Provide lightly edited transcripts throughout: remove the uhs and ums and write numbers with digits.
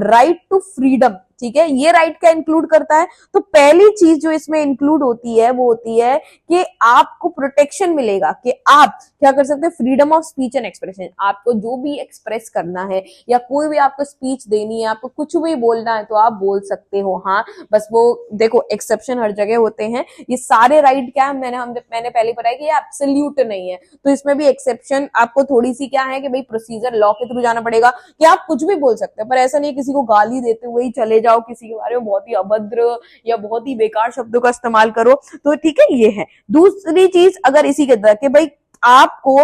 Right to freedom, ठीक है, ये राइट क्या इंक्लूड करता है? तो पहली चीज जो इसमें इंक्लूड होती है वो होती है कि आपको प्रोटेक्शन मिलेगा, कि आप क्या कर सकते हैं, freedom of speech and expression, आपको जो भी एक्सप्रेस करना है या कोई भी आपको स्पीच देनी है, आपको कुछ भी बोलना है तो आप बोल सकते हो। हाँ, बस वो देखो एक्सेप्शन हर जगह होते हैं, ये सारे राइट क्या है, मैंने पहले बताया कि ये एब्सोल्यूट नहीं है, तो इसमें भी एक्सेप्शन आपको थोड़ी सी क्या है कि भाई प्रोसीजर लॉ के थ्रू जाना पड़ेगा, कि आप कुछ भी बोल सकते हैं, पर ऐसा नहीं किसी को गाली देते हुए ही चले जाओ, किसी के बारे में बहुत ही अभद्र या बहुत ही बेकार शब्दों का इस्तेमाल करो, तो ठीक है, ये है। दूसरी चीज अगर इसी के अंदर कि भाई आपको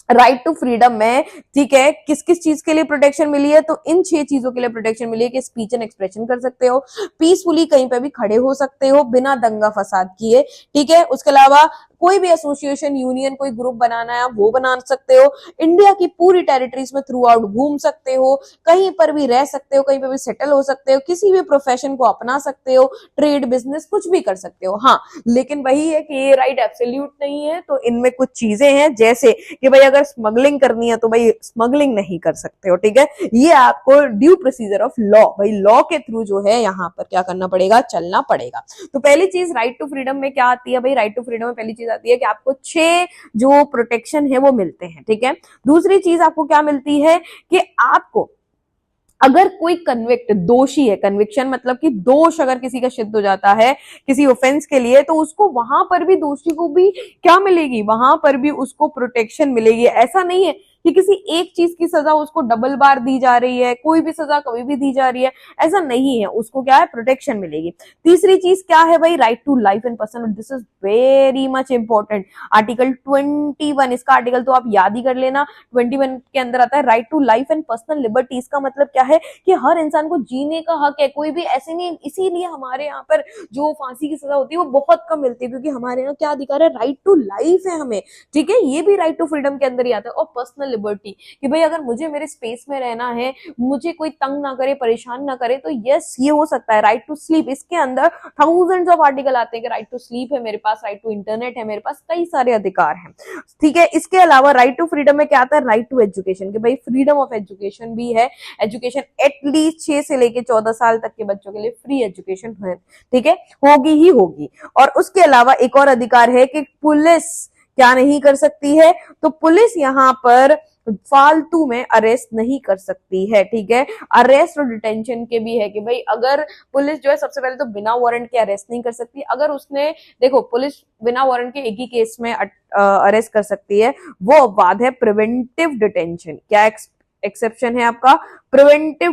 राइट टू फ्रीडम में, ठीक है, किस किस चीज के लिए प्रोटेक्शन मिली है, तो इन 6 चीजों के लिए प्रोटेक्शन मिली है कि स्पीच एंड एक्सप्रेशन कर सकते हो, पीसफुली कहीं पे भी खड़े हो सकते हो बिना दंगा फसाद किए, ठीक है, उसके अलावा कोई भी एसोसिएशन, यूनियन, कोई ग्रुप बनाना है वो बना सकते हो, इंडिया की पूरी टेरिटरीज में थ्रू आउट घूम सकते हो, कहीं पर भी रह सकते हो, कहीं पर भी सेटल हो सकते हो, किसी भी प्रोफेशन को अपना सकते हो, ट्रेड बिजनेस कुछ भी कर सकते हो। हाँ, लेकिन वही है कि ये राइट एब्सोल्यूट नहीं है, तो इनमें कुछ चीजें हैं, जैसे कि भाई अगर स्मगलिंग करनी है तो भाई स्मगलिंग नहीं कर सकते हो, ठीक है, ये आपको ड्यू प्रोसीजर ऑफ लॉ, भाई लॉ के थ्रू जो है यहाँ पर क्या करना पड़ेगा, चलना पड़ेगा। तो पहली चीज राइट टू फ्रीडम में क्या आती है भाई, राइट टू फ्रीडम में पहली चीज आती है कि आपको 6 जो प्रोटेक्शन है वो मिलते हैं, ठीक है। दूसरी चीज आपको क्या मिलती है कि आपको अगर कोई कन्विक्ट दोषी है, कन्विक्शन मतलब कि दोष अगर किसी का सिद्ध हो जाता है किसी ऑफेंस के लिए, तो उसको वहां पर भी, दोषी को भी क्या मिलेगी, वहां पर भी उसको प्रोटेक्शन मिलेगी। ऐसा नहीं है कि किसी एक चीज की सजा उसको डबल बार दी जा रही है, कोई भी सजा कभी भी दी जा रही है, ऐसा नहीं है, उसको क्या है, प्रोटेक्शन मिलेगी। तीसरी चीज क्या है भाई, right to life and personal, this is very much important. Article 21, इसका आर्टिकल तो आप याद ही कर लेना, 21 के अंदर आता है right to life and personal liberty. इसका मतलब क्या है कि हर इंसान को जीने का हक है, कोई भी ऐसे नहीं, इसीलिए हमारे यहाँ पर जो फांसी की सजा होती है वो बहुत कम मिलती है, क्योंकि हमारे यहाँ क्या अधिकार है, राइट टू लाइफ है हमें, ठीक है, ये भी राइट टू फ्रीडम के अंदर ही आता है। और पर्सनल लिबर्टी कि भाई अगर मुझे मेरे स्पेस में रहना है, मुझे कोई तंग ना करे, परेशान ना करे, तो यस ये हो सकता है। राइट टू स्लीप, इसके अंदर थाउजेंड्स ऑफ आर्टिकल आते हैं कि राइट टू स्लीप है मेरे पास, राइट टू इंटरनेट है मेरे पास, कई सारे अधिकार हैं, ठीक है। इसके अलावा राइट टू फ्रीडम में क्या आता है, राइट टू एजुकेशन, कि भाई फ्रीडम ऑफ एजुकेशन भी है, एजुकेशन एटलीस्ट 6 से लेके 14 साल तक के बच्चों के लिए फ्री एजुकेशन है, ठीक है, होगी ही होगी। और उसके अलावा एक और अधिकार है कि पुलिस क्या नहीं कर सकती है, तो पुलिस यहाँ पर फालतू में अरेस्ट नहीं कर सकती है, ठीक है। अरेस्ट और डिटेंशन के भी है कि भाई अगर पुलिस जो है, सबसे पहले तो बिना वारंट के अरेस्ट नहीं कर सकती, अगर उसने, देखो पुलिस बिना वारंट के एक ही केस में अरेस्ट कर सकती है, वो अपवाद है प्रिवेंटिव डिटेंशन। क्या एक्सेप्शन है आपका, प्रिवेंटिव